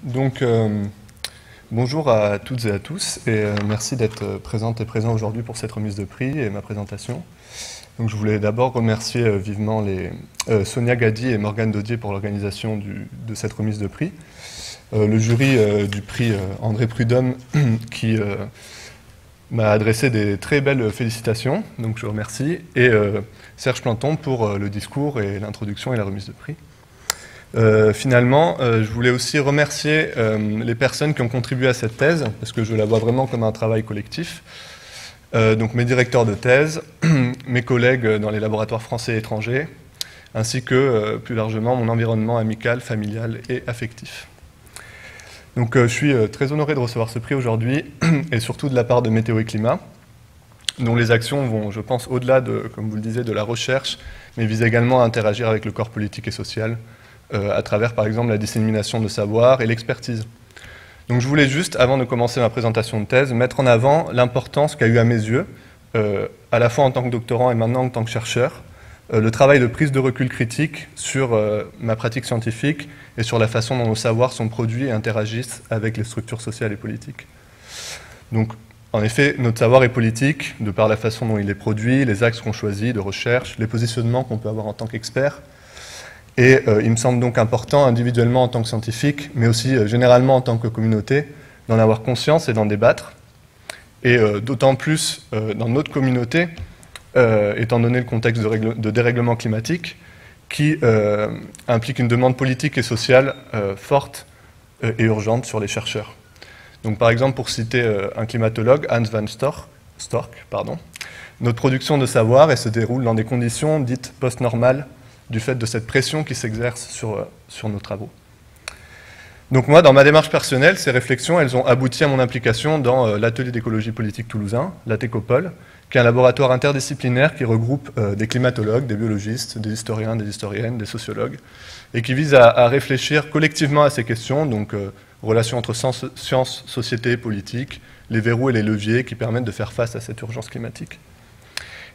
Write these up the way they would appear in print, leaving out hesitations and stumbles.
Donc, bonjour à toutes et à tous, et merci d'être présentes et présents aujourd'hui pour cette remise de prix et ma présentation. Donc, je voulais d'abord remercier vivement Sonia Gadi et Morgane Daudier pour l'organisation de cette remise de prix. Le jury du prix André Prudhomme qui m'a adressé des très belles félicitations, donc je remercie, et Serge Planton pour le discours et l'introduction et la remise de prix. Finalement, je voulais aussi remercier les personnes qui ont contribué à cette thèse, parce que je la vois vraiment comme un travail collectif. Donc mes directeurs de thèse, mes collègues dans les laboratoires français et étrangers, ainsi que, plus largement, mon environnement amical, familial et affectif. Donc je suis très honoré de recevoir ce prix aujourd'hui, et surtout de la part de Météo et Climat, dont les actions vont, je pense, au-delà de, comme vous le disiez, de la recherche, mais visent également à interagir avec le corps politique et social, à travers, par exemple, la dissémination de savoir et l'expertise. Donc je voulais juste, avant de commencer ma présentation de thèse, mettre en avant l'importance qu'a eu à mes yeux, à la fois en tant que doctorant et maintenant en tant que chercheur, le travail de prise de recul critique sur ma pratique scientifique et sur la façon dont nos savoirs sont produits et interagissent avec les structures sociales et politiques. Donc, en effet, notre savoir est politique, de par la façon dont il est produit, les axes qu'on choisit de recherche, les positionnements qu'on peut avoir en tant qu'expert. Et il me semble donc important, individuellement en tant que scientifique, mais aussi généralement en tant que communauté, d'en avoir conscience et d'en débattre. Et d'autant plus dans notre communauté, étant donné le contexte de dérèglement climatique, qui implique une demande politique et sociale forte et urgente sur les chercheurs. Donc par exemple, pour citer un climatologue, Hans van Storck, notre production de savoir elle se déroule dans des conditions dites post-normales, du fait de cette pression qui s'exerce sur nos travaux. Donc moi, dans ma démarche personnelle, ces réflexions, elles ont abouti à mon implication dans l'atelier d'écologie politique toulousain, la Técopole, qui est un laboratoire interdisciplinaire qui regroupe des climatologues, des biologistes, des historiens, des historiennes, des sociologues, et qui vise à réfléchir collectivement à ces questions, donc relations entre sciences, société et politique, les verrous et les leviers qui permettent de faire face à cette urgence climatique.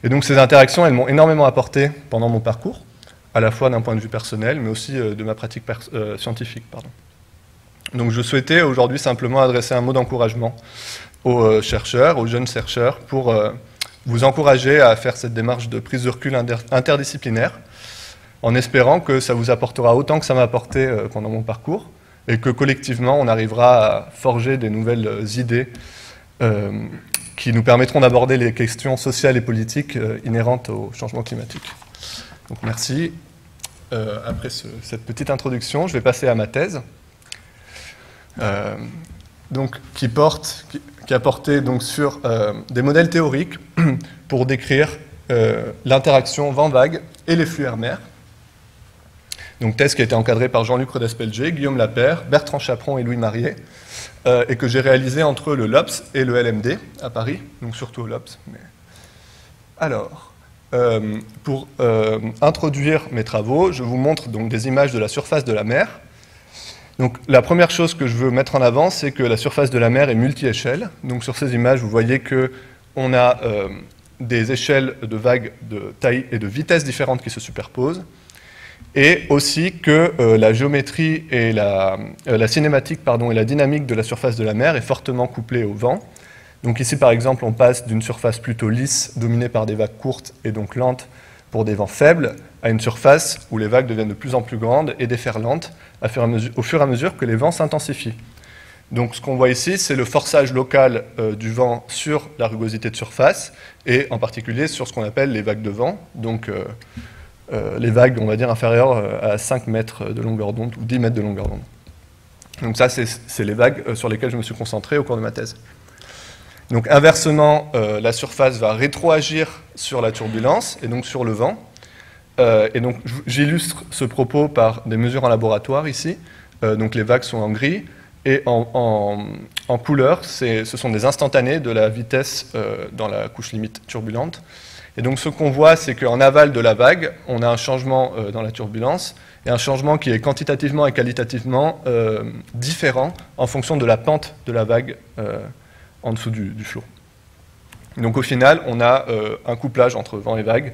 Et donc ces interactions, elles m'ont énormément apporté pendant mon parcours, à la fois d'un point de vue personnel, mais aussi de ma pratique scientifique. Donc je souhaitais aujourd'hui simplement adresser un mot d'encouragement aux chercheurs, aux jeunes chercheurs, pour vous encourager à faire cette démarche de prise de recul interdisciplinaire, en espérant que ça vous apportera autant que ça m'a apporté pendant mon parcours, et que collectivement on arrivera à forger des nouvelles idées qui nous permettront d'aborder les questions sociales et politiques inhérentes au changement climatique. Donc merci. Après cette petite introduction, je vais passer à ma thèse, qui a porté donc, sur des modèles théoriques pour décrire l'interaction vent-vague et les flux air-mer. Donc thèse qui a été encadrée par Jean-Luc Rodespelger, Guillaume Lapère, Bertrand Chaperon et Louis Marié, et que j'ai réalisé entre le LOPS et le LMD à Paris, donc surtout au LOPS. Alors, pour introduire mes travaux, je vous montre donc des images de la surface de la mer. Donc la première chose que je veux mettre en avant, c'est que la surface de la mer est multi-échelle. Donc sur ces images, vous voyez qu'on a des échelles de vagues de taille et de vitesse différentes qui se superposent, et aussi que la géométrie et la cinématique et la dynamique de la surface de la mer est fortement couplée au vent. Donc ici, par exemple, on passe d'une surface plutôt lisse, dominée par des vagues courtes et donc lentes pour des vents faibles, à une surface où les vagues deviennent de plus en plus grandes et déferlantes au fur et à mesure que les vents s'intensifient. Donc ce qu'on voit ici, c'est le forçage local du vent sur la rugosité de surface, et en particulier sur ce qu'on appelle les vagues de vent, donc les vagues, on va dire, inférieures à 5 mètres de longueur d'onde, ou 10 mètres de longueur d'onde. Donc ça, c'est les vagues sur lesquelles je me suis concentré au cours de ma thèse. Donc inversement, la surface va rétroagir sur la turbulence et donc sur le vent. Et donc j'illustre ce propos par des mesures en laboratoire ici. Donc les vagues sont en gris et en couleur, ce sont des instantanés de la vitesse dans la couche limite turbulente. Et donc ce qu'on voit, c'est qu'en aval de la vague, on a un changement dans la turbulence et un changement qui est quantitativement et qualitativement différent en fonction de la pente de la vague en dessous du flot. Donc au final, on a un couplage entre vent et vague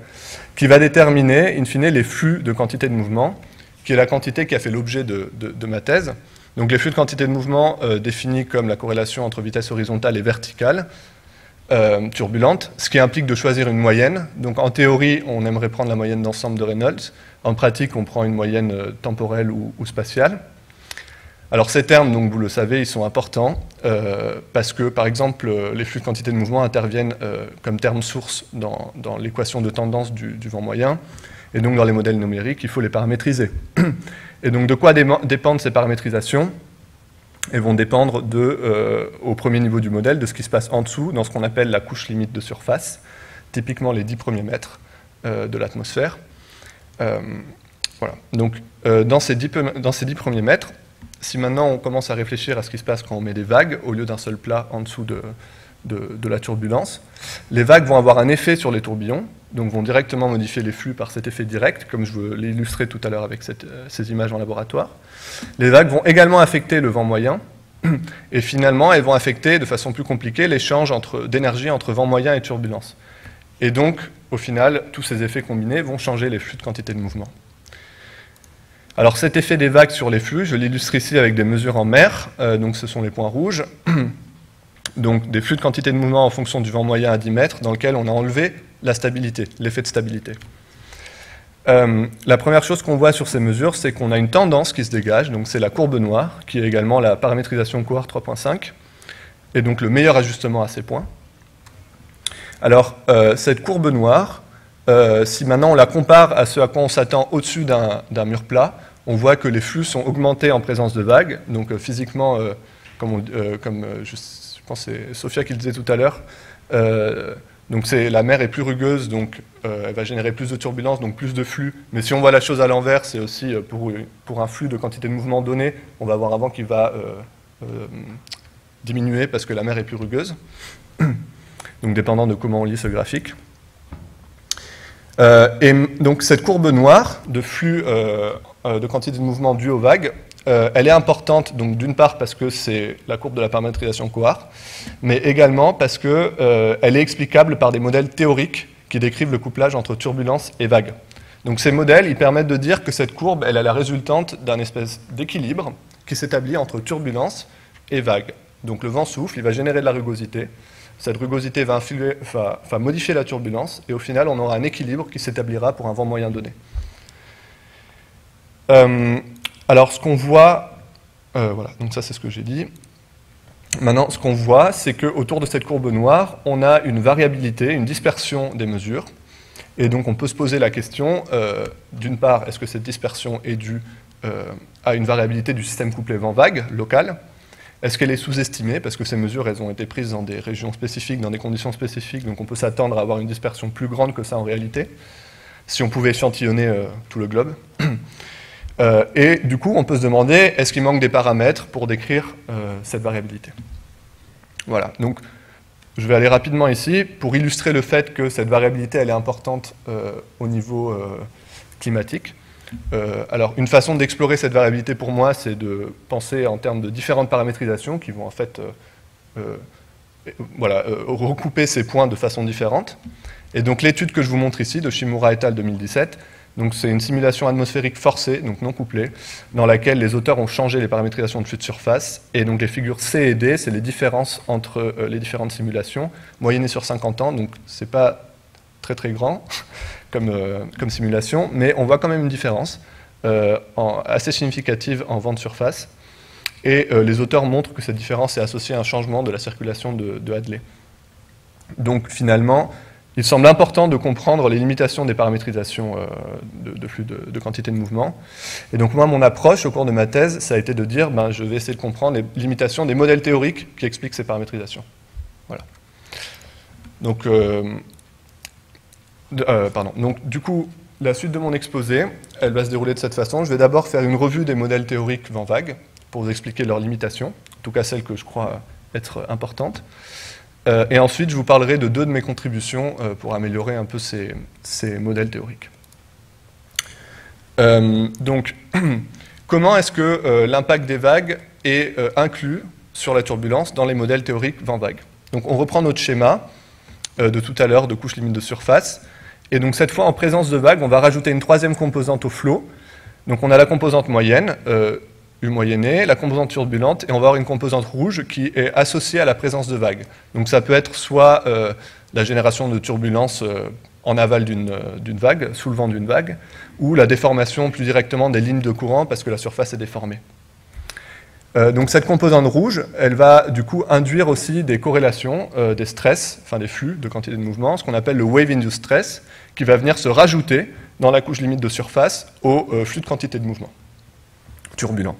qui va déterminer, in fine, les flux de quantité de mouvement, qui est la quantité qui a fait l'objet de ma thèse. Donc les flux de quantité de mouvement définis comme la corrélation entre vitesse horizontale et verticale, turbulente, ce qui implique de choisir une moyenne. Donc en théorie, on aimerait prendre la moyenne d'ensemble de Reynolds. En pratique, on prend une moyenne temporelle ou spatiale. Alors ces termes, donc, vous le savez, ils sont importants parce que, par exemple, les flux de quantité de mouvement interviennent comme terme source dans l'équation de tendance du vent moyen. Et donc dans les modèles numériques, il faut les paramétriser. Et donc de quoi dépendent ces paramétrisations? Elles vont dépendre au premier niveau du modèle de ce qui se passe en dessous, dans ce qu'on appelle la couche limite de surface, typiquement les 10 premiers mètres de l'atmosphère. Voilà. Donc dans ces 10 premiers mètres, si maintenant on commence à réfléchir à ce qui se passe quand on met des vagues au lieu d'un seul plat en dessous de la turbulence, les vagues vont avoir un effet sur les tourbillons, donc vont directement modifier les flux par cet effet direct, comme je l'ai illustré tout à l'heure avec ces images en laboratoire. Les vagues vont également affecter le vent moyen, et finalement elles vont affecter de façon plus compliquée l'échange d'énergie entre vent moyen et turbulence. Et donc, au final, tous ces effets combinés vont changer les flux de quantité de mouvement. Alors cet effet des vagues sur les flux, je l'illustre ici avec des mesures en mer, donc ce sont les points rouges, donc des flux de quantité de mouvement en fonction du vent moyen à 10 mètres, dans lequel on a enlevé la stabilité, l'effet de stabilité. La première chose qu'on voit sur ces mesures, c'est qu'on a une tendance qui se dégage, donc c'est la courbe noire, qui est également la paramétrisation Coard 3.5, et donc le meilleur ajustement à ces points. Alors, cette courbe noire, si maintenant on la compare à ce à quoi on s'attend au-dessus d'un mur plat, on voit que les flux sont augmentés en présence de vagues, donc physiquement, comme je pense que c'est Sophia qui le disait tout à l'heure, donc la mer est plus rugueuse, donc elle va générer plus de turbulences, donc plus de flux. Mais si on voit la chose à l'envers, c'est aussi pour un flux de quantité de mouvement donné, on va avoir un vent qui va diminuer parce que la mer est plus rugueuse. Donc dépendant de comment on lit ce graphique. Et donc cette courbe noire de flux de quantité de mouvement due aux vagues, elle est importante, donc d'une part parce que c'est la courbe de la paramétrisation Coard, mais également parce qu'elle est explicable par des modèles théoriques qui décrivent le couplage entre turbulence et vagues. Donc ces modèles, ils permettent de dire que cette courbe, elle est la résultante d'un espèce d'équilibre qui s'établit entre turbulence et vagues. Donc le vent souffle, il va générer de la rugosité. Cette rugosité va modifier la turbulence, et au final, on aura un équilibre qui s'établira pour un vent moyen donné. Alors, ce qu'on voit, voilà, donc ça c'est ce que j'ai dit. Maintenant, ce qu'on voit, c'est qu'autour de cette courbe noire, on a une variabilité, une dispersion des mesures. Et donc, on peut se poser la question, d'une part, est-ce que cette dispersion est due à une variabilité du système couplé vent-vague local? Est-ce qu'elle est sous-estimée? Parce que ces mesures, elles ont été prises dans des régions spécifiques, dans des conditions spécifiques, donc on peut s'attendre à avoir une dispersion plus grande que ça en réalité, si on pouvait échantillonner tout le globe. Et du coup, on peut se demander, est-ce qu'il manque des paramètres pour décrire cette variabilité? Voilà, donc je vais aller rapidement ici pour illustrer le fait que cette variabilité, elle est importante au niveau climatique. Alors, une façon d'explorer cette variabilité pour moi, c'est de penser en termes de différentes paramétrisations qui vont en fait recouper ces points de façon différente. Et donc l'étude que je vous montre ici, de Shimura et al. 2017, c'est une simulation atmosphérique forcée, donc non couplée, dans laquelle les auteurs ont changé les paramétrisations de flux de surface. Et donc les figures C et D, c'est les différences entre les différentes simulations, moyennées sur 50 ans, donc c'est pas très très grand comme simulation, mais on voit quand même une différence assez significative en vent de surface. Et les auteurs montrent que cette différence est associée à un changement de la circulation de Hadley. Donc finalement, il semble important de comprendre les limitations des paramétrisations de flux de quantité de mouvement. Et donc moi, mon approche au cours de ma thèse, ça a été de dire, je vais essayer de comprendre les limitations des modèles théoriques qui expliquent ces paramétrisations. Voilà. Donc, donc du coup, la suite de mon exposé, elle va se dérouler de cette façon. Je vais d'abord faire une revue des modèles théoriques vent-vague pour vous expliquer leurs limitations, en tout cas celles que je crois être importantes. Et ensuite, je vous parlerai de deux de mes contributions pour améliorer un peu ces modèles théoriques. Donc, comment est-ce que l'impact des vagues est inclus sur la turbulence dans les modèles théoriques vent-vague? Donc, on reprend notre schéma de tout à l'heure de couche limite de surface. Et donc, cette fois, en présence de vagues, on va rajouter une troisième composante au flot. Donc, on a la composante moyenne. U moyennée, la composante turbulente, et on va avoir une composante rouge qui est associée à la présence de vagues. Donc ça peut être soit la génération de turbulence en aval d'une vague, sous le vent d'une vague, ou la déformation plus directement des lignes de courant parce que la surface est déformée. Donc cette composante rouge, elle va du coup induire aussi des corrélations, des stress, enfin des flux de quantité de mouvement, ce qu'on appelle le wave-induced stress, qui va venir se rajouter dans la couche limite de surface au flux de quantité de mouvement turbulent.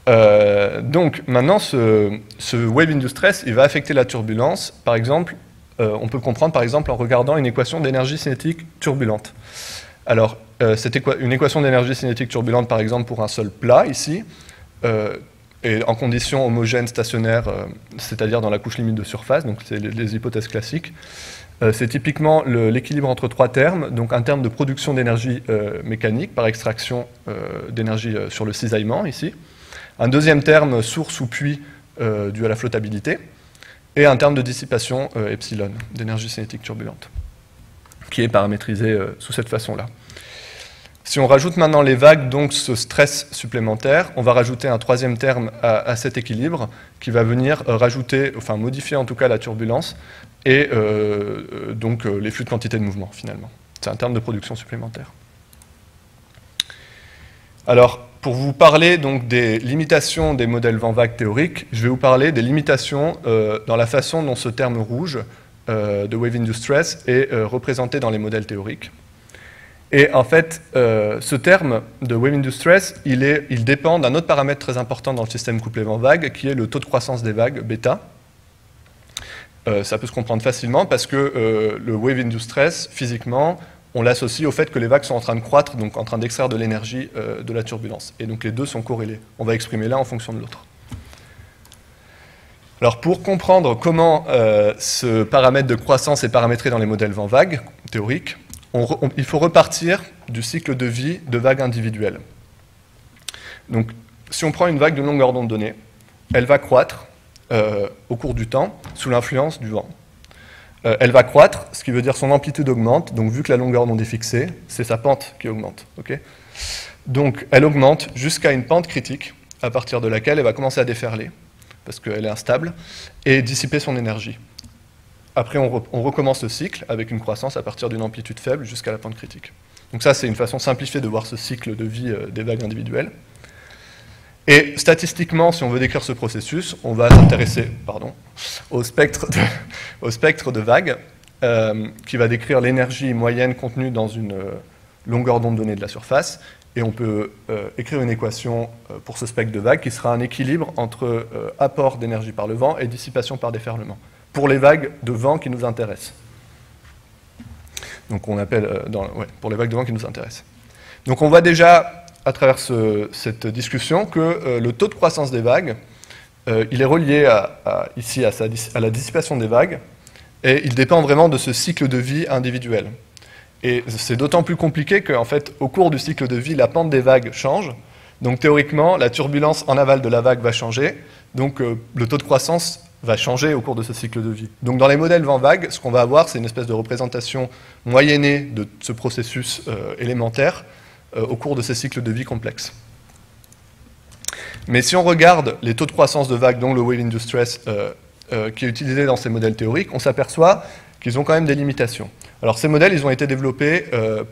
Donc maintenant, ce wave-induced stress, il va affecter la turbulence. Par exemple, on peut le comprendre par exemple en regardant une équation d'énergie cinétique turbulente. Alors, une équation d'énergie cinétique turbulente, par exemple, pour un sol plat, ici, et en conditions homogènes stationnaires, c'est-à-dire dans la couche limite de surface, donc c'est les hypothèses classiques, c'est typiquement l'équilibre entre trois termes, donc un terme de production d'énergie mécanique par extraction d'énergie sur le cisaillement, ici, un deuxième terme source ou puits dû à la flottabilité, et un terme de dissipation epsilon, d'énergie cinétique turbulente, qui est paramétrisé sous cette façon-là. Si on rajoute maintenant les vagues, donc ce stress supplémentaire, on va rajouter un troisième terme à cet équilibre qui va venir rajouter, enfin modifier en tout cas la turbulence et donc les flux de quantité de mouvement finalement. C'est un terme de production supplémentaire. Alors, pour vous parler donc des limitations des modèles vent-vague théoriques, je vais vous parler des limitations dans la façon dont ce terme rouge de wave-induced stress est représenté dans les modèles théoriques. Et en fait, ce terme de wave-induced stress, il dépend d'un autre paramètre très important dans le système couplé vent-vague, qui est le taux de croissance des vagues, bêta. Ça peut se comprendre facilement parce que le wave-induced stress, physiquement, on l'associe au fait que les vagues sont en train de croître, donc en train d'extraire de l'énergie de la turbulence. Et donc les deux sont corrélés. On va exprimer l'un en fonction de l'autre. Alors pour comprendre comment ce paramètre de croissance est paramétré dans les modèles vent-vague théoriques, il faut repartir du cycle de vie de vagues individuelles. Donc, si on prend une vague de longueur d'onde donnée, elle va croître au cours du temps sous l'influence du vent. Elle va croître, ce qui veut dire son amplitude augmente. Donc, vu que la longueur d'onde est fixée, c'est sa pente qui augmente. Okay, donc, elle augmente jusqu'à une pente critique, à partir de laquelle elle va commencer à déferler, parce qu'elle est instable, et dissiper son énergie. Après, on recommence le cycle avec une croissance à partir d'une amplitude faible jusqu'à la pente critique. Donc ça, c'est une façon simplifiée de voir ce cycle de vie des vagues individuelles. Et statistiquement, si on veut décrire ce processus, on va s'intéresser au spectre de vagues, qui va décrire l'énergie moyenne contenue dans une longueur d'onde donnée de la surface. Et on peut écrire une équation pour ce spectre de vagues qui sera un équilibre entre apport d'énergie par le vent et dissipation par déferlement, pour les vagues de vent qui nous intéressent. Donc on appelle, pour les vagues de vent qui nous intéressent. Donc on voit déjà, à travers cette discussion, que le taux de croissance des vagues, il est relié ici à la dissipation des vagues, et il dépend vraiment de ce cycle de vie individuel. Et c'est d'autant plus compliqué qu'en fait, au cours du cycle de vie, la pente des vagues change. Donc théoriquement, la turbulence en aval de la vague va changer, donc le taux de croissance va changer au cours de ce cycle de vie. Donc dans les modèles vent-vague, ce qu'on va avoir, c'est une espèce de représentation moyennée de ce processus élémentaire au cours de ces cycles de vie complexes. Mais si on regarde les taux de croissance de vagues, dont le wave-induced stress, qui est utilisé dans ces modèles théoriques, on s'aperçoit qu'ils ont quand même des limitations. Alors ces modèles, ils ont été développés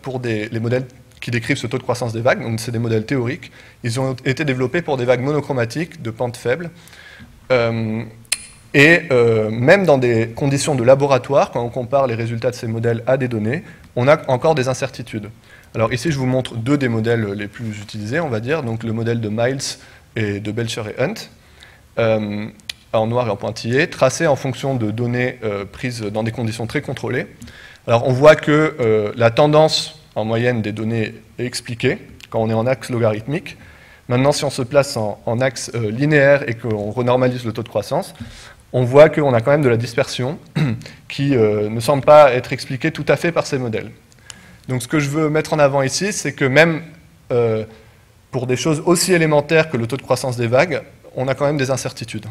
pour les modèles qui décrivent ce taux de croissance des vagues, donc c'est des modèles théoriques. Ils ont été développés pour des vagues monochromatiques de pente faible. Et même dans des conditions de laboratoire, quand on compare les résultats de ces modèles à des données, on a encore des incertitudes. Alors ici, je vous montre deux des modèles les plus utilisés, on va dire, donc le modèle de Miles et de Belcher et Hunt, en noir et en pointillé, tracés en fonction de données prises dans des conditions très contrôlées. Alors on voit que la tendance en moyenne des données est expliquée quand on est en axe logarithmique. Maintenant, si on se place en axe linéaire et qu'on renormalise le taux de croissance, on voit qu'on a quand même de la dispersion qui ne semble pas être expliquée tout à fait par ces modèles. Donc ce que je veux mettre en avant ici, c'est que même pour des choses aussi élémentaires que le taux de croissance des vagues, on a quand même des incertitudes.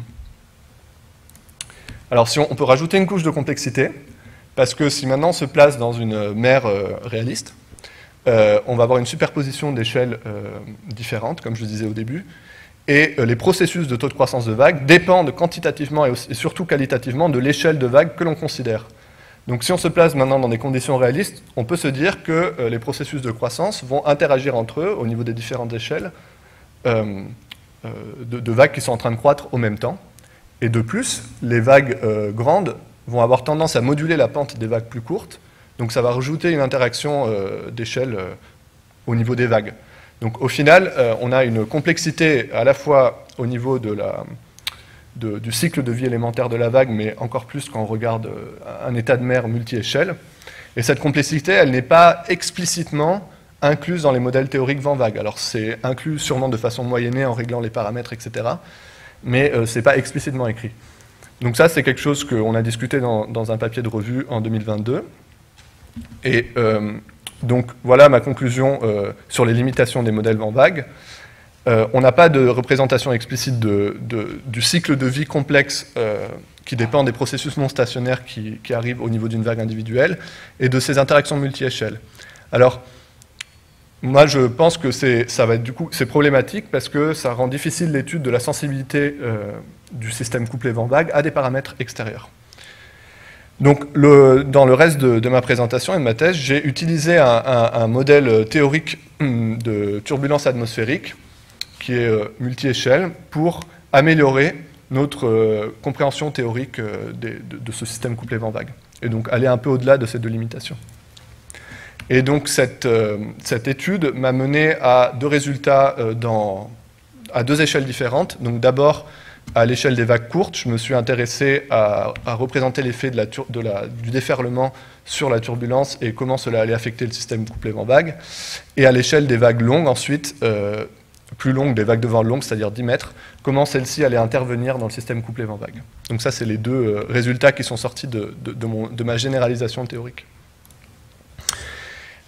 Alors si on peut rajouter une couche de complexité, parce que si maintenant on se place dans une mer réaliste, on va avoir une superposition d'échelles différentes, comme je disais au début, et les processus de taux de croissance de vague dépendent quantitativement et surtout qualitativement de l'échelle de vague que l'on considère. Donc si on se place maintenant dans des conditions réalistes, on peut se dire que les processus de croissance vont interagir entre eux au niveau des différentes échelles de vagues qui sont en train de croître au même temps. Et de plus, les vagues grandes vont avoir tendance à moduler la pente des vagues plus courtes, donc ça va rajouter une interaction d'échelle au niveau des vagues. Donc au final, on a une complexité à la fois au niveau du cycle de vie élémentaire de la vague, mais encore plus quand on regarde un état de mer multi-échelle. Et cette complexité, elle n'est pas explicitement incluse dans les modèles théoriques vent vague. Alors c'est inclus sûrement de façon moyennée en réglant les paramètres, etc. Mais ce n'est pas explicitement écrit. Donc ça, c'est quelque chose qu'on a discuté dans un papier de revue en 2022. Et donc voilà ma conclusion sur les limitations des modèles vent vague. On n'a pas de représentation explicite du cycle de vie complexe qui dépend des processus non stationnaires qui arrivent au niveau d'une vague individuelle et de ces interactions multi-échelles. Alors, moi je pense que c'est problématique parce que ça rend difficile l'étude de la sensibilité du système couplé vent vague à des paramètres extérieurs. Donc, dans le reste de ma présentation et de ma thèse, j'ai utilisé un modèle théorique de turbulence atmosphérique qui est multi-échelle pour améliorer notre compréhension théorique de ce système couplé vent vague et donc aller un peu au-delà de ces deux limitations. Et donc cette étude m'a mené à deux résultats à deux échelles différentes. Donc d'abord, à l'échelle des vagues courtes, je me suis intéressé à représenter l'effet du déferlement sur la turbulence et comment cela allait affecter le système couplé vent vague. Et à l'échelle des vagues longues, ensuite, plus longues, des vagues de vent longues, c'est-à-dire 10 mètres, comment celles-ci allaient intervenir dans le système couplé vent vague. Donc ça, c'est les deux résultats qui sont sortis de ma généralisation théorique.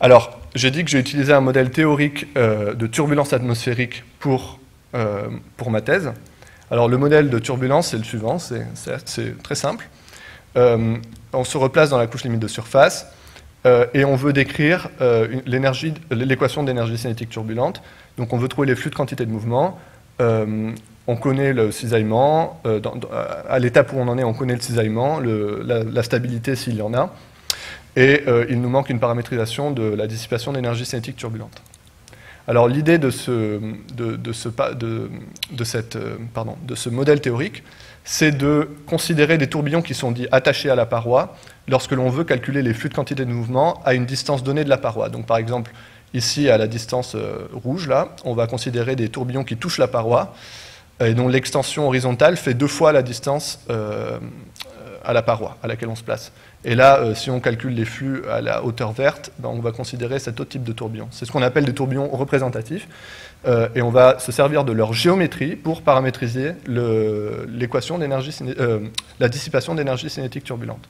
Alors, j'ai dit que j'ai utilisé un modèle théorique de turbulence atmosphérique pour ma thèse. Alors, le modèle de turbulence, c'est le suivant, c'est très simple. On se replace dans la couche limite de surface et on veut décrire l'équation d'énergie cinétique turbulente. Donc, on veut trouver les flux de quantité de mouvement. On connaît le cisaillement. À l'étape où on en est, on connaît le cisaillement, la stabilité s'il y en a. Et il nous manque une paramétrisation de la dissipation d'énergie cinétique turbulente. Alors l'idée de ce modèle théorique, c'est de considérer des tourbillons qui sont dits attachés à la paroi lorsque l'on veut calculer les flux de quantité de mouvement à une distance donnée de la paroi. Donc par exemple, ici à la distance rouge, là, on va considérer des tourbillons qui touchent la paroi et dont l'extension horizontale fait 2 fois la distance à la paroi à laquelle on se place. Et là, si on calcule les flux à la hauteur verte, on va considérer cet autre type de tourbillon. C'est ce qu'on appelle des tourbillons représentatifs. Et on va se servir de leur géométrie pour paramétriser l'équation la dissipation d'énergie cinétique turbulente.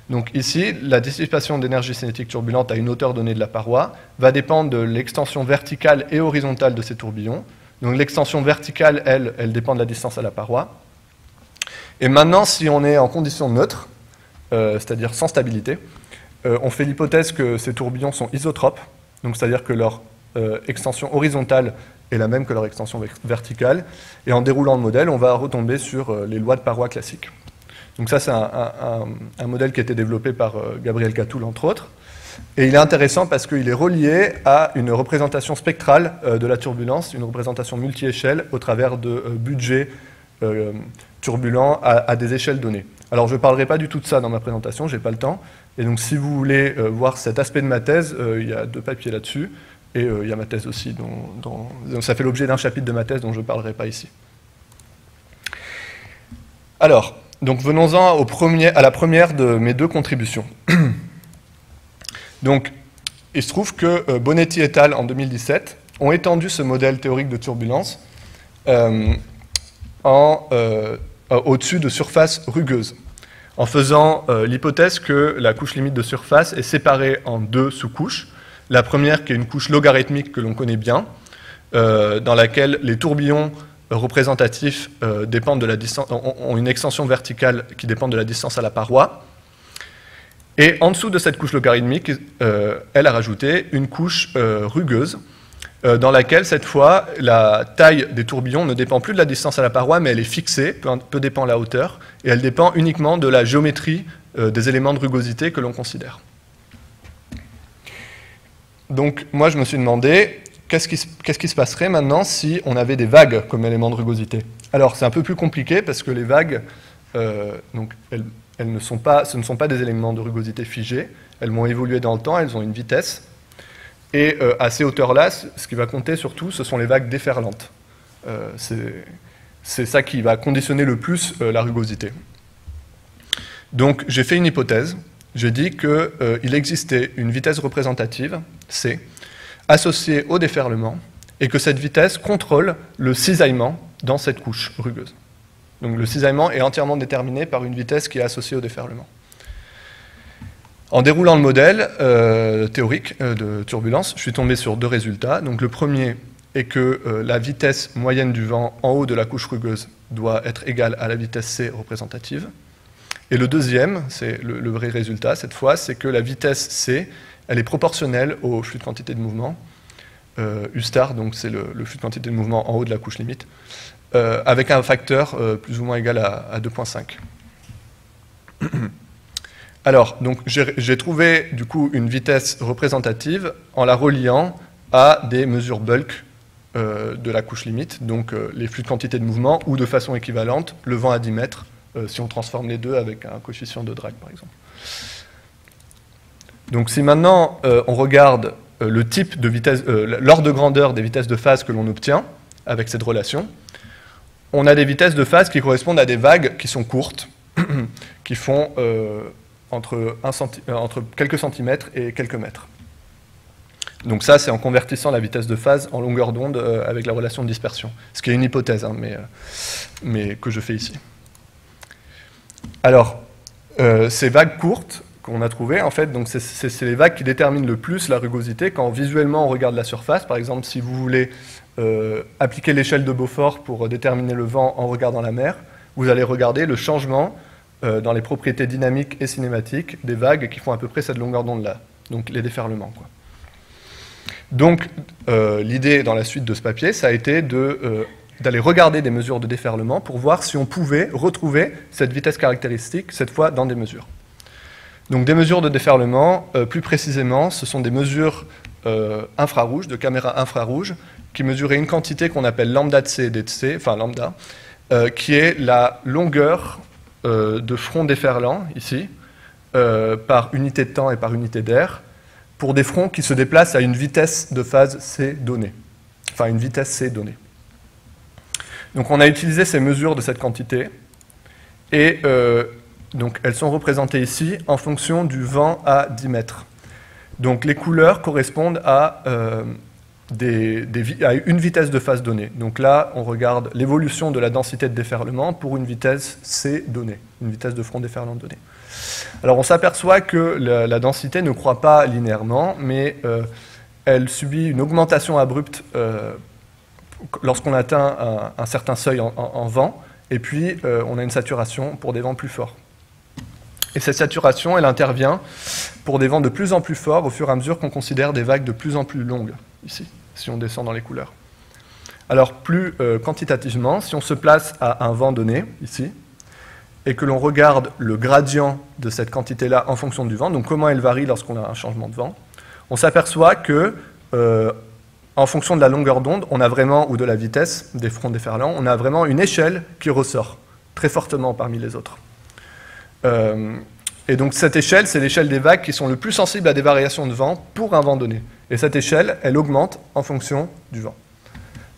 Donc ici, la dissipation d'énergie cinétique turbulente à une hauteur donnée de la paroi va dépendre de l'extension verticale et horizontale de ces tourbillons. Donc l'extension verticale, elle dépend de la distance à la paroi. Et maintenant, si on est en condition neutre, c'est-à-dire sans stabilité, on fait l'hypothèse que ces tourbillons sont isotropes, donc c'est-à-dire que leur extension horizontale est la même que leur extension verticale, et en déroulant le modèle, on va retomber sur les lois de paroi classiques. Donc ça, c'est un modèle qui a été développé par Gabriel Catoul, entre autres, et il est intéressant parce qu'il est relié à une représentation spectrale de la turbulence, une représentation multi-échelle au travers de budgets turbulents à des échelles données. Alors, je ne parlerai pas du tout de ça dans ma présentation, je n'ai pas le temps. Et donc, si vous voulez voir cet aspect de ma thèse, il y a 2 papiers là-dessus. Et il y a ma thèse aussi. Donc, ça fait l'objet d'un chapitre de ma thèse dont je ne parlerai pas ici. Alors, donc venons-en à la première de mes 2 contributions. Donc, il se trouve que Bonetti et al. En 2017 ont étendu ce modèle théorique de turbulence au-dessus de surfaces rugueuses, en faisant l'hypothèse que la couche limite de surface est séparée en 2 sous-couches. La première qui est une couche logarithmique que l'on connaît bien, dans laquelle les tourbillons représentatifs dépendent de la distance, ont une extension verticale qui dépend de la distance à la paroi. Et en dessous de cette couche logarithmique, elle a rajouté une couche rugueuse, dans laquelle, cette fois, la taille des tourbillons ne dépend plus de la distance à la paroi, mais elle est fixée, peu dépend la hauteur, et elle dépend uniquement de la géométrie des éléments de rugosité que l'on considère. Donc, moi, je me suis demandé, qu'est-ce qui se passerait maintenant si on avait des vagues comme éléments de rugosité? Alors, c'est un peu plus compliqué, parce que les vagues, donc, ce ne sont pas des éléments de rugosité figés, elles vont évoluer dans le temps, elles ont une vitesse. Et à ces hauteurs-là, ce qui va compter surtout, ce sont les vagues déferlantes. C'est ça qui va conditionner le plus la rugosité. Donc j'ai fait une hypothèse. J'ai dit qu'il existait une vitesse représentative, C, associée au déferlement, et que cette vitesse contrôle le cisaillement dans cette couche rugueuse. Donc le cisaillement est entièrement déterminé par une vitesse qui est associée au déferlement. En déroulant le modèle théorique de turbulence, je suis tombé sur deux résultats. Donc le premier est que la vitesse moyenne du vent en haut de la couche rugueuse doit être égale à la vitesse C représentative. Et le deuxième, c'est le vrai résultat cette fois, c'est que la vitesse C, elle est proportionnelle au flux de quantité de mouvement. U star, donc c'est le flux de quantité de mouvement en haut de la couche limite, avec un facteur plus ou moins égal à 2,5. Alors, donc, j'ai trouvé du coup une vitesse représentative en la reliant à des mesures bulk de la couche limite, donc les flux de quantité de mouvement, ou de façon équivalente, le vent à 10 mètres, si on transforme les deux avec un coefficient de drag, par exemple. Donc si maintenant on regarde le type de vitesse, l'ordre de grandeur des vitesses de phase que l'on obtient avec cette relation, on a des vitesses de phase qui correspondent à des vagues qui sont courtes, qui font entre quelques centimètres et quelques mètres. Donc ça, c'est en convertissant la vitesse de phase en longueur d'onde avec la relation de dispersion. Ce qui est une hypothèse, hein, mais que je fais ici. Alors, ces vagues courtes qu'on a trouvées, en fait, donc c'est les vagues qui déterminent le plus la rugosité. Quand visuellement on regarde la surface, par exemple, si vous voulez appliquer l'échelle de Beaufort pour déterminer le vent en regardant la mer, vous allez regarder le changement dans les propriétés dynamiques et cinématiques des vagues qui font à peu près cette longueur d'onde-là, donc les déferlements, quoi. Donc, l'idée dans la suite de ce papier, ça a été d'aller regarder des mesures de déferlement pour voir si on pouvait retrouver cette vitesse caractéristique, cette fois dans des mesures. Donc, des mesures de déferlement, plus précisément, ce sont des mesures infrarouges, de caméras infrarouges, qui mesuraient une quantité qu'on appelle lambda de C et d de C, enfin lambda, qui est la longueur de front déferlant, ici, par unité de temps et par unité d'air, pour des fronts qui se déplacent à une vitesse de phase C donnée, enfin une vitesse C donnée. Donc on a utilisé ces mesures de cette quantité, et donc elles sont représentées ici en fonction du vent à 10 mètres. Donc les couleurs correspondent à une vitesse de phase donnée. Donc là, on regarde l'évolution de la densité de déferlement pour une vitesse C donnée, une vitesse de front déferlant donnée. Alors on s'aperçoit que la densité ne croît pas linéairement, mais elle subit une augmentation abrupte lorsqu'on atteint un certain seuil en vent, et puis on a une saturation pour des vents plus forts. Et cette saturation, elle intervient pour des vents de plus en plus forts au fur et à mesure qu'on considère des vagues de plus en plus longues, ici, si on descend dans les couleurs. Alors plus quantitativement, si on se place à un vent donné, ici, et que l'on regarde le gradient de cette quantité-là en fonction du vent, donc comment elle varie lorsqu'on a un changement de vent, on s'aperçoit que, en fonction de la longueur d'onde, on a vraiment, ou de la vitesse des fronts déferlants, on a vraiment une échelle qui ressort très fortement parmi les autres. Et donc cette échelle, c'est l'échelle des vagues qui sont le plus sensibles à des variations de vent pour un vent donné. Et cette échelle, elle augmente en fonction du vent.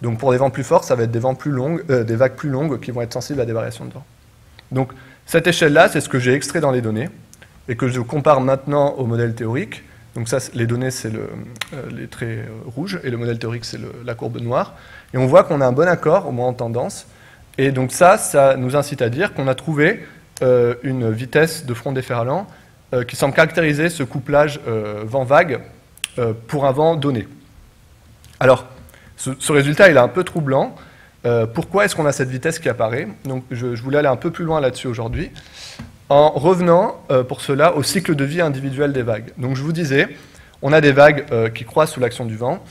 Donc pour des vents plus forts, ça va être des vagues plus longues qui vont être sensibles à des variations de vent. Donc cette échelle-là, c'est ce que j'ai extrait dans les données et que je compare maintenant au modèle théorique. Donc ça, les données, c'est les traits rouges et le modèle théorique, c'est la courbe noire. Et on voit qu'on a un bon accord, au moins en tendance. Et donc ça nous incite à dire qu'on a trouvé une vitesse de front déferlant qui semble caractériser ce couplage vent-vague pour un vent donné. Alors, ce résultat, il est un peu troublant. Pourquoi est-ce qu'on a cette vitesse qui apparaît? Donc, je voulais aller un peu plus loin là-dessus aujourd'hui. en revenant pour cela au cycle de vie individuel des vagues. Donc je vous disais, on a des vagues qui croissent sous l'action du vent,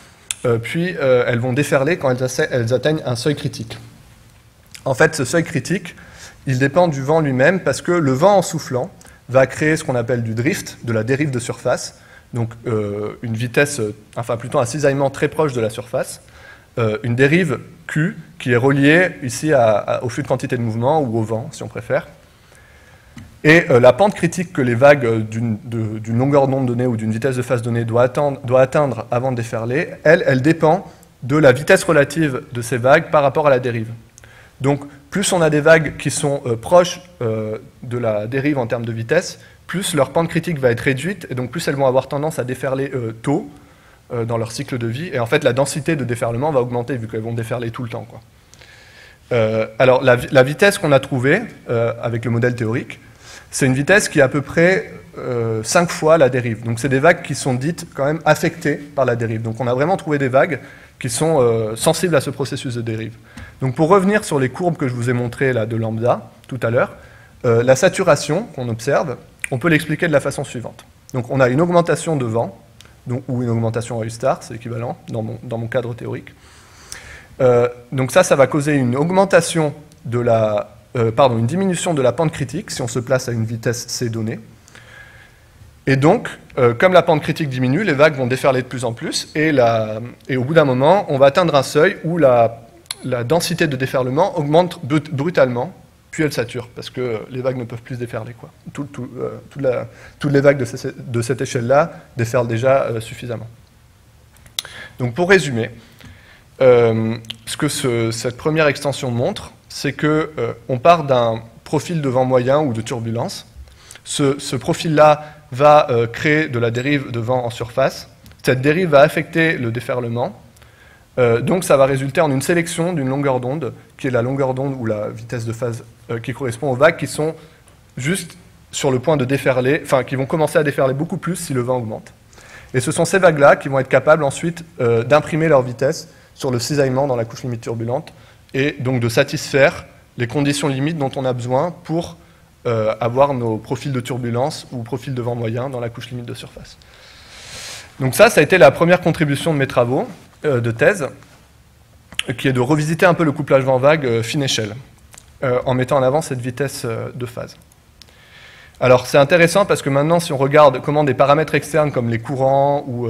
puis elles vont déferler quand elles atteignent un seuil critique. En fait, ce seuil critique, il dépend du vent lui-même parce que le vent en soufflant va créer ce qu'on appelle du drift, de la dérive de surface, donc une vitesse, enfin plutôt un cisaillement très proche de la surface, une dérive Q qui est reliée ici au flux de quantité de mouvement ou au vent, si on préfère. Et la pente critique que les vagues d'une longueur d'onde donnée ou d'une vitesse de phase donnée doivent atteindre avant de déferler, elle dépend de la vitesse relative de ces vagues par rapport à la dérive. Donc, plus on a des vagues qui sont proches de la dérive en termes de vitesse, plus leur pente critique va être réduite, et donc plus elles vont avoir tendance à déferler tôt dans leur cycle de vie. Et en fait, la densité de déferlement va augmenter, vu qu'elles vont déferler tout le temps, quoi. Alors, la vitesse qu'on a trouvée avec le modèle théorique, c'est une vitesse qui est à peu près 5 fois la dérive. Donc, c'est des vagues qui sont dites quand même affectées par la dérive. Donc, on a vraiment trouvé des vagues qui sont sensibles à ce processus de dérive. Donc, pour revenir sur les courbes que je vous ai montrées là, de lambda tout à l'heure, la saturation qu'on observe, on peut l'expliquer de la façon suivante. Donc, on a une augmentation de vent, ou une augmentation à U star, c'est équivalent dans mon cadre théorique. Donc ça va causer une augmentation de une diminution de la pente critique si on se place à une vitesse c donnée. Et donc, comme la pente critique diminue, les vagues vont déferler de plus en plus, et au bout d'un moment, on va atteindre un seuil où la densité de déferlement augmente brutalement, puis elle sature, parce que les vagues ne peuvent plus déferler, quoi. Toutes les vagues de cette échelle-là déferlent déjà suffisamment. Donc pour résumer, ce que cette première extension montre, c'est qu'on part d'un profil de vent moyen ou de turbulence. Ce profil-là va créer de la dérive de vent en surface. Cette dérive va affecter le déferlement. Donc ça va résulter en une sélection d'une longueur d'onde, qui est la longueur d'onde ou la vitesse de phase qui correspond aux vagues qui sont juste sur le point de déferler, enfin qui vont commencer à déferler beaucoup plus si le vent augmente. Et ce sont ces vagues-là qui vont être capables ensuite d'imprimer leur vitesse sur le cisaillement dans la couche limite turbulente, et donc de satisfaire les conditions limites dont on a besoin pour avoir nos profils de turbulence ou profils de vent moyen dans la couche limite de surface. Donc ça a été la première contribution de mes travaux de thèse, qui est de revisiter un peu le couplage vent-vague fine échelle, en mettant en avant cette vitesse de phase. Alors c'est intéressant parce que maintenant, si on regarde comment des paramètres externes comme les courants ou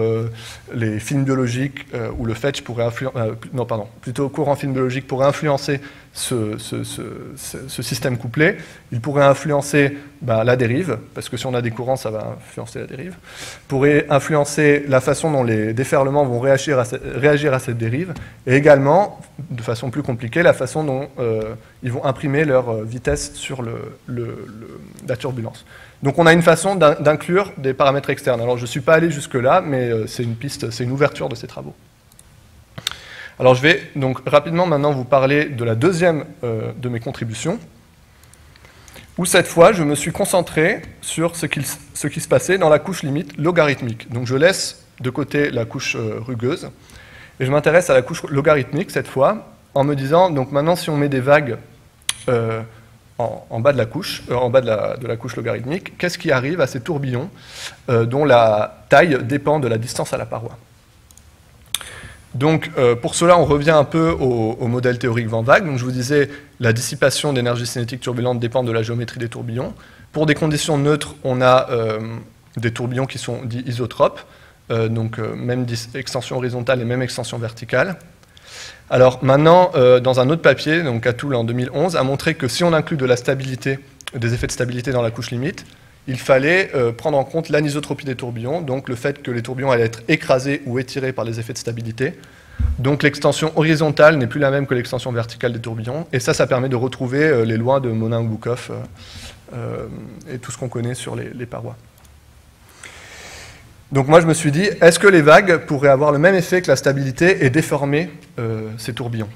les films biologiques ou le fetch pourraient influencer, plutôt courant film biologique pourrait influencer ce système couplé, il pourrait influencer la dérive, parce que si on a des courants, ça va influencer la dérive, pourrait influencer la façon dont les déferlements vont réagir à cette dérive, et également, de façon plus compliquée, la façon dont ils vont imprimer leur vitesse sur la turbulence. Donc on a une façon d'inclure des paramètres externes. Alors je ne suis pas allé jusque-là, mais c'est une piste, c'est une ouverture de ces travaux. Alors je vais donc rapidement maintenant vous parler de la deuxième de mes contributions, où cette fois je me suis concentré sur ce qui se passait dans la couche limite logarithmique. Donc je laisse de côté la couche rugueuse, et je m'intéresse à la couche logarithmique cette fois, en me disant, donc maintenant si on met des vagues en bas de la couche, de la couche logarithmique, qu'est-ce qui arrive à ces tourbillons dont la taille dépend de la distance à la paroi? Donc, pour cela, on revient un peu au modèle théorique vent-vague. Donc, je vous disais, la dissipation d'énergie cinétique turbulente dépend de la géométrie des tourbillons. Pour des conditions neutres, on a des tourbillons qui sont dits isotropes, donc même extension horizontale et même extension verticale. Alors maintenant, dans un autre papier, donc Catoul en 2011, a montré que si on inclut de la stabilité, des effets de stabilité dans la couche limite, il fallait prendre en compte l'anisotropie des tourbillons, donc le fait que les tourbillons allaient être écrasés ou étirés par les effets de stabilité. Donc l'extension horizontale n'est plus la même que l'extension verticale des tourbillons, et ça permet de retrouver les lois de Monin-Goukov et tout ce qu'on connaît sur les parois. Donc moi je me suis dit, est-ce que les vagues pourraient avoir le même effet que la stabilité et déformer ces tourbillons?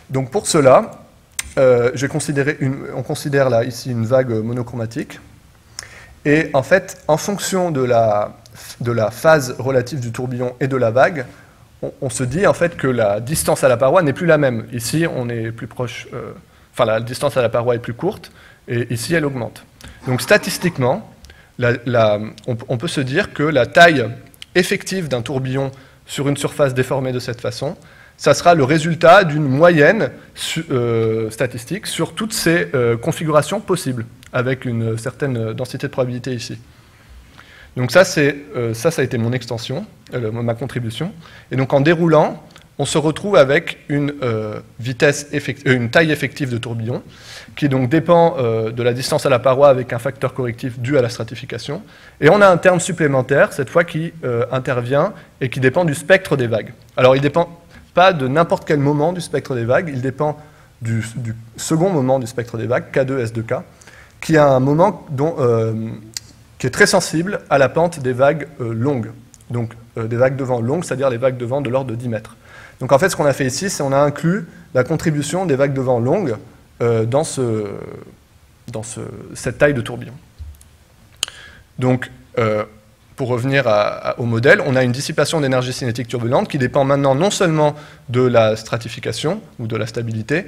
Donc pour cela, on considère là ici une vague monochromatique, et en fait, en fonction de la phase relative du tourbillon et de la vague, on se dit en fait que la distance à la paroi n'est plus la même. Ici, on est plus proche, enfin la distance à la paroi est plus courte, et ici elle augmente. Donc statistiquement, on peut se dire que la taille effective d'un tourbillon sur une surface déformée de cette façon, ça sera le résultat d'une moyenne statistique sur toutes ces configurations possibles, avec une certaine densité de probabilité ici. Donc ça a été mon extension, ma contribution. Et donc en déroulant, on se retrouve avec une taille effective de tourbillon, qui donc dépend de la distance à la paroi avec un facteur correctif dû à la stratification. Et on a un terme supplémentaire, cette fois, qui intervient et qui dépend du spectre des vagues. Alors il ne dépend pas de n'importe quel moment du spectre des vagues, il dépend du second moment du spectre des vagues, K2, S2K, qui a un moment qui est très sensible à la pente des vagues longues. Donc des vagues de vent longues, c'est-à-dire les vagues de vent de l'ordre de 10 mètres. Donc en fait, ce qu'on a fait ici, c'est qu'on a inclus la contribution des vagues de vent longues dans cette taille de tourbillon. Donc, pour revenir au modèle, on a une dissipation d'énergie cinétique turbulente qui dépend maintenant non seulement de la stratification, ou de la stabilité,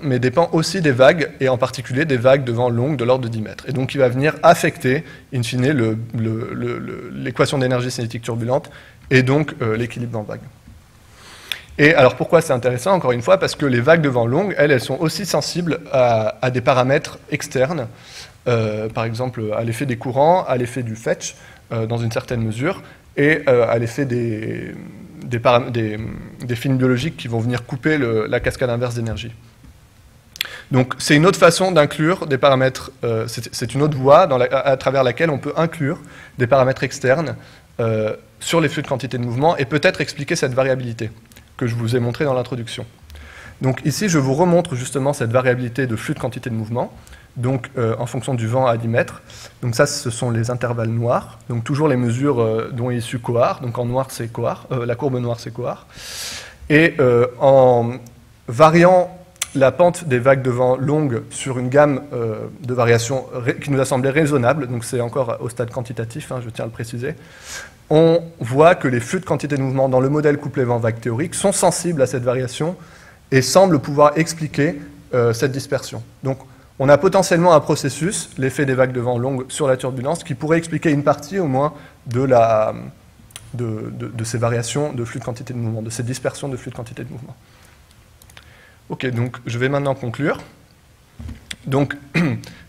mais dépend aussi des vagues, et en particulier des vagues de vent longues de l'ordre de 10 mètres. Et donc, il va venir affecter, in fine, l'équation d'énergie cinétique turbulente, et donc l'équilibre en vagues. Et alors pourquoi c'est intéressant, encore une fois, parce que les vagues de vent longues, elles sont aussi sensibles à des paramètres externes, par exemple à l'effet des courants, à l'effet du Fetch, dans une certaine mesure, et à l'effet des films biologiques qui vont venir couper la cascade inverse d'énergie. Donc c'est une autre façon d'inclure des paramètres, c'est une autre voie à travers laquelle on peut inclure des paramètres externes sur les flux de quantité de mouvement et peut-être expliquer cette variabilité que je vous ai montré dans l'introduction. Donc ici, je vous remontre justement cette variabilité de flux de quantité de mouvement, donc en fonction du vent à 10 mètres. Donc ça, ce sont les intervalles noirs, donc toujours les mesures dont est issu Coard, donc en noir c'est Coard, la courbe noire c'est Coard. Et en variant la pente des vagues de vent longues sur une gamme de variations qui nous a semblé raisonnable, donc c'est encore au stade quantitatif, je tiens à le préciser, on voit que les flux de quantité de mouvement dans le modèle couplé vent-vague théorique sont sensibles à cette variation et semblent pouvoir expliquer cette dispersion. Donc on a potentiellement un processus, l'effet des vagues de vent longues sur la turbulence, qui pourrait expliquer une partie au moins de ces variations de flux de quantité de mouvement, de ces dispersions de flux de quantité de mouvement. Ok, donc je vais maintenant conclure. Donc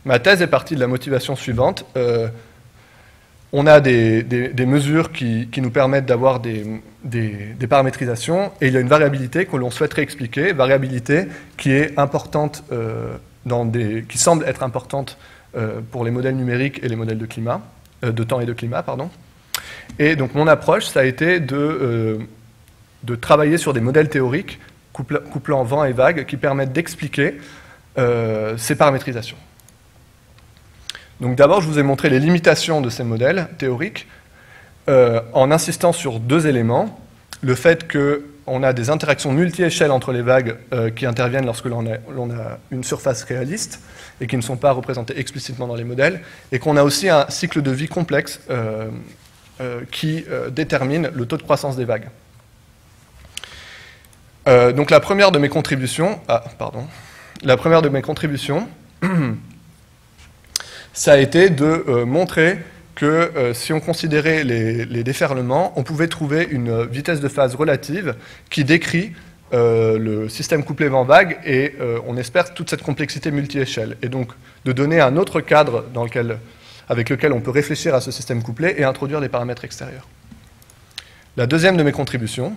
ma thèse est partie de la motivation suivante. On a des mesures qui nous permettent d'avoir des paramétrisations, et il y a une variabilité que l'on souhaiterait expliquer, variabilité qui est importante, qui semble être importante pour les modèles numériques et les modèles de climat, de temps et de climat, pardon. Et donc mon approche, ça a été de travailler sur des modèles théoriques couplant vent et vagues qui permettent d'expliquer ces paramétrisations. Donc d'abord, je vous ai montré les limitations de ces modèles théoriques en insistant sur deux éléments. Le fait qu'on a des interactions multi-échelles entre les vagues qui interviennent lorsque l'on a une surface réaliste et qui ne sont pas représentées explicitement dans les modèles, et qu'on a aussi un cycle de vie complexe qui détermine le taux de croissance des vagues. Donc la première de mes contributions... La première de mes contributions... ça a été de montrer que si on considérait les déferlements, on pouvait trouver une vitesse de phase relative qui décrit le système couplé vent-vague et on espère toute cette complexité multi-échelle. Et donc de donner un autre cadre avec lequel on peut réfléchir à ce système couplé et introduire des paramètres extérieurs. La deuxième de mes contributions,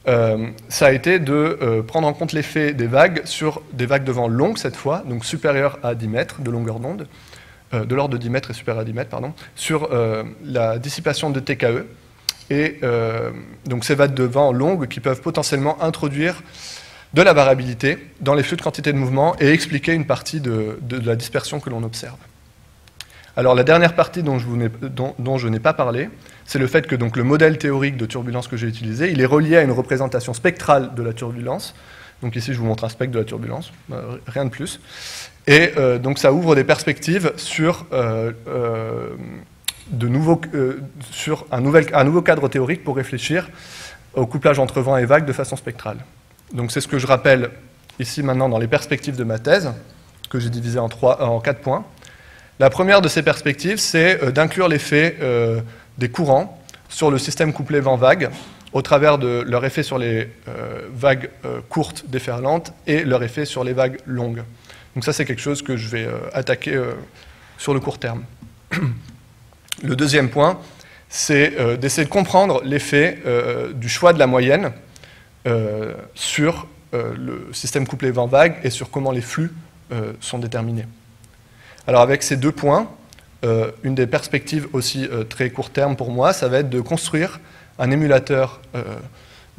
ça a été de prendre en compte l'effet des vagues sur des vagues de vent longues cette fois, donc supérieures à 10 mètres de longueur d'onde, de l'ordre de 10 mètres et supérieur à 10 mètres, pardon, sur la dissipation de TKE, et donc ces vagues de vent longues qui peuvent potentiellement introduire de la variabilité dans les flux de quantité de mouvement et expliquer une partie de la dispersion que l'on observe. Alors la dernière partie dont je n'ai pas parlé, c'est le fait que donc, le modèle théorique de turbulence que j'ai utilisé, il est relié à une représentation spectrale de la turbulence. Donc ici je vous montre un spectre de la turbulence, rien de plus. Et donc ça ouvre des perspectives sur, sur un nouveau cadre théorique pour réfléchir au couplage entre vent et vague de façon spectrale. Donc c'est ce que je rappelle ici maintenant dans les perspectives de ma thèse, que j'ai divisées en 4 points. La première de ces perspectives, c'est d'inclure l'effet des courants sur le système couplé vent-vague, au travers de leur effet sur les vagues courtes déferlantes et leur effet sur les vagues longues. Donc ça, c'est quelque chose que je vais attaquer sur le court terme. Le deuxième point, c'est d'essayer de comprendre l'effet du choix de la moyenne sur le système couplé vent-vague et sur comment les flux sont déterminés. Alors avec ces 2 points, une des perspectives aussi très court terme pour moi, ça va être de construire un émulateur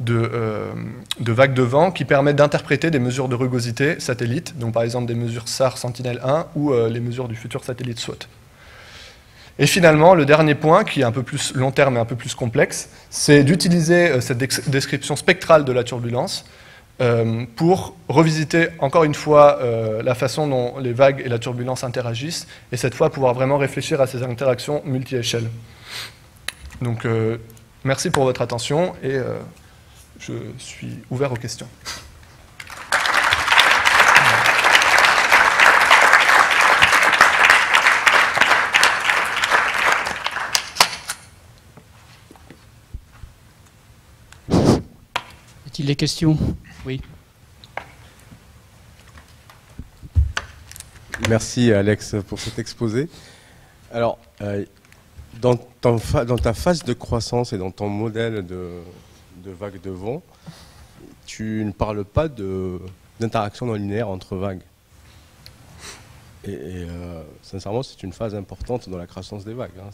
de vagues de vent qui permet d'interpréter des mesures de rugosité satellites, donc par exemple des mesures SAR Sentinel-1 ou les mesures du futur satellite SWOT. Et finalement, le dernier point, qui est un peu plus long terme et un peu plus complexe, c'est d'utiliser cette description spectrale de la turbulence pour revisiter encore une fois la façon dont les vagues et la turbulence interagissent, et cette fois pouvoir vraiment réfléchir à ces interactions multi-échelles. Donc merci pour votre attention et je suis ouvert aux questions. Y a-t-il des questions? Oui. Merci Alex pour cet exposé. Alors, dans ta phase de croissance et dans ton modèle de vagues de vent, tu ne parles pas d'interaction non linéaire entre vagues. Et sincèrement, c'est une phase importante dans la croissance des vagues. Hein.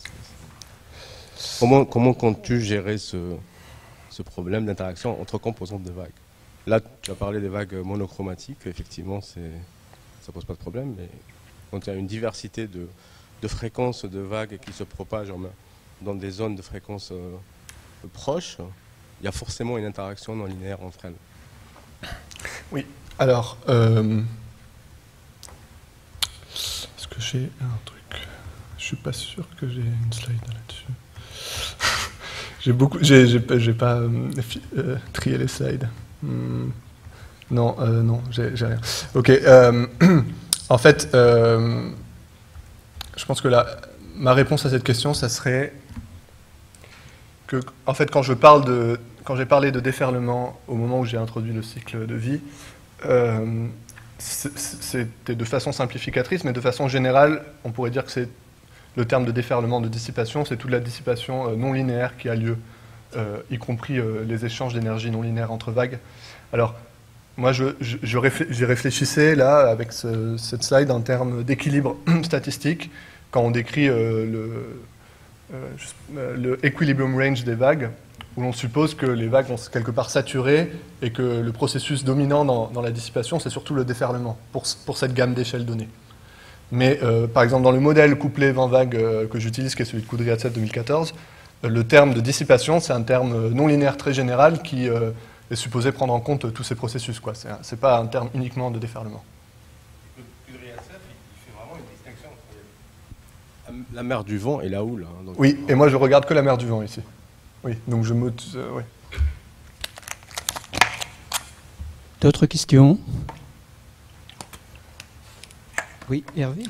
Comment comptes-tu gérer ce problème d'interaction entre composantes de vagues? Là, tu as parlé des vagues monochromatiques, effectivement, ça ne pose pas de problème, mais quand il y a une diversité de fréquences de vagues qui se propagent dans des zones de fréquences proches, il y a forcément une interaction non linéaire entre elles. Oui, alors, est-ce que j'ai un truc? Je suis pas sûr que j'ai une slide là-dessus. J'ai pas trié les slides. Non, non, j'ai rien. Ok. En fait, je pense que ma réponse à cette question, ça serait que, en fait, quand j'ai parlé de déferlement au moment où j'ai introduit le cycle de vie, c'était de façon simplificatrice, mais de façon générale, on pourrait dire que c'est le terme de déferlement, de dissipation, c'est toute la dissipation non linéaire qui a lieu, y compris les échanges d'énergie non linéaire entre vagues. Alors, moi, j'y réfléchissais là, avec cette slide, en termes d'équilibre statistique, quand on décrit le equilibrium range des vagues, où l'on suppose que les vagues vont quelque part saturer et que le processus dominant dans la dissipation, c'est surtout le déferlement, pour cette gamme d'échelles données. Mais par exemple, dans le modèle couplé vent-vague que j'utilise, qui est celui de Kudryavtsev 2014, le terme de dissipation, c'est un terme non linéaire très général qui est supposé prendre en compte tous ces processus. Ce n'est pas un terme uniquement de déferlement. Kudryavtsev, il fait vraiment une distinction entre la mer du vent et la houle. Hein, donc oui, et moi je regarde que la mer du vent ici. Oui, donc je me... oui. D'autres questions? Oui, Hervé?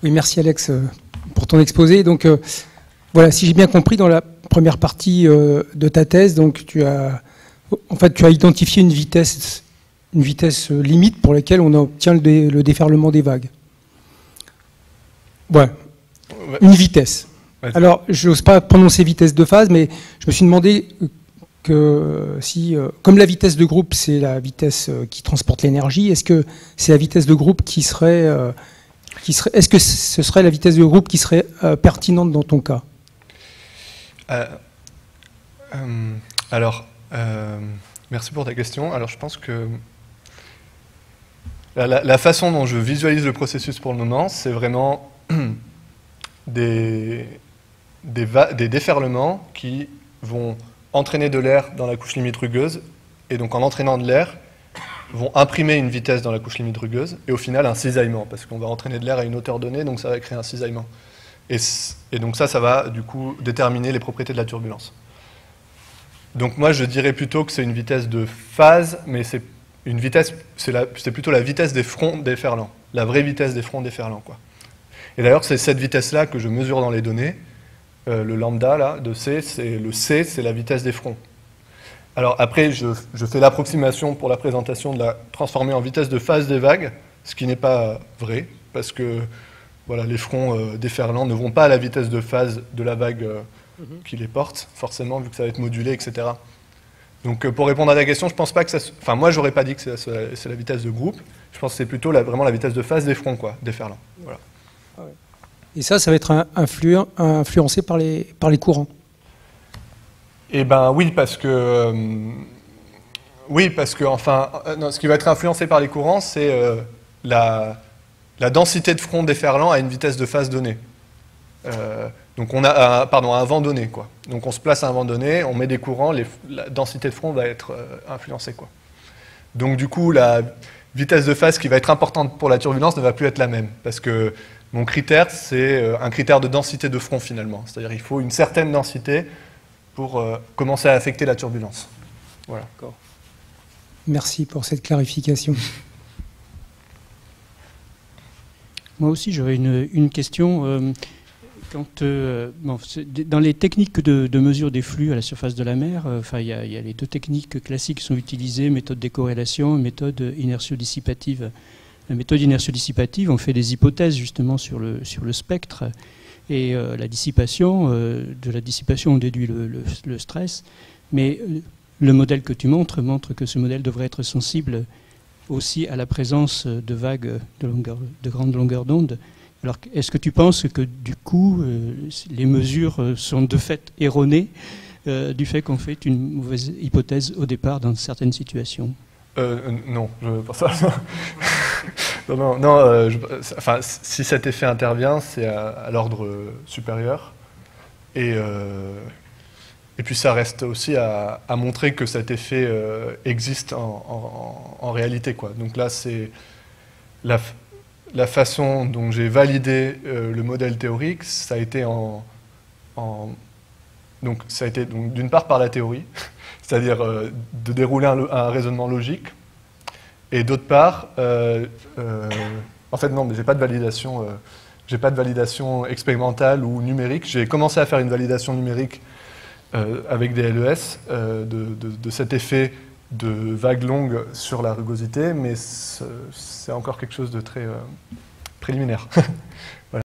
Oui, merci Alex pour ton exposé. Donc voilà, si j'ai bien compris, dans la première partie de ta thèse, donc tu as identifié une vitesse limite pour laquelle on obtient le déferlement des vagues. Ouais, une vitesse. Alors, je n'ose pas prononcer vitesse de phase, mais je me suis demandé que si, comme la vitesse de groupe, c'est la vitesse qui transporte l'énergie, est-ce que c'est la vitesse de groupe est-ce que ce serait la vitesse de groupe qui serait pertinente dans ton cas? Alors, merci pour ta question. Alors, je pense que la façon dont je visualise le processus pour le moment, c'est vraiment des déferlements qui vont entraîner de l'air dans la couche limite rugueuse, et donc en entraînant de l'air, vont imprimer une vitesse dans la couche limite rugueuse, et au final un cisaillement, parce qu'on va entraîner de l'air à une hauteur donnée, donc ça va créer un cisaillement. Et donc ça va du coup déterminer les propriétés de la turbulence. Donc moi je dirais plutôt que c'est une vitesse de phase, mais c'est une vitesse, c'est plutôt la vitesse des fronts déferlants, la vraie vitesse des fronts déferlants, quoi. Et d'ailleurs c'est cette vitesse-là que je mesure dans les données, le lambda là, de C, c'est la vitesse des fronts. Alors après je fais l'approximation pour la présentation de la transformer en vitesse de phase des vagues, ce qui n'est pas vrai, parce que voilà, les fronts déferlants ne vont pas à la vitesse de phase de la vague qui les porte, forcément, vu que ça va être modulé, etc. Donc pour répondre à ta question, je pense pas que ça... Enfin, moi, j'aurais pas dit que c'est la vitesse de groupe. Je pense que c'est plutôt vraiment la vitesse de phase des fronts, quoi, déferlants. Voilà. Et ça va être influencé par les courants. Eh ben oui, parce que enfin, non, ce qui va être influencé par les courants, c'est la densité de front déferlant à une vitesse de phase donnée. Donc on a à un vent donné, quoi. Donc on se place à un vent donné, on met des courants, la densité de front va être influencée, quoi. Donc du coup, la vitesse de phase qui va être importante pour la turbulence ne va plus être la même, parce que mon critère, c'est un critère de densité de front finalement. C'est-à-dire qu'il faut une certaine densité pour commencer à affecter la turbulence. Voilà. Merci pour cette clarification. Moi aussi, j'aurais une question. Dans les techniques de mesure des flux à la surface de la mer, il y a les deux techniques classiques qui sont utilisées, méthode décorrélation et méthode inertio-dissipative. La méthode inertio-dissipative, on fait des hypothèses justement sur le spectre, et la dissipation, de la dissipation on déduit le stress, mais le modèle que tu montre que ce modèle devrait être sensible aussi à la présence de vagues de grande longueur d'onde. Alors, est-ce que tu penses que du coup, les mesures sont de fait erronées du fait qu'on fait une mauvaise hypothèse au départ dans certaines situations? Non, je pense pas. Enfin, si cet effet intervient, c'est à l'ordre supérieur. Et puis ça reste aussi à montrer que cet effet existe en réalité, quoi. Donc là, c'est la façon dont j'ai validé le modèle théorique, ça a été donc d'une part par la théorie, c'est-à-dire de dérouler un raisonnement logique, et d'autre part, en fait non, mais j'ai pas de validation expérimentale ou numérique. J'ai commencé à faire une validation numérique avec des LES de cet effet de vague longue sur la rugosité, mais c'est encore quelque chose de très préliminaire. Voilà.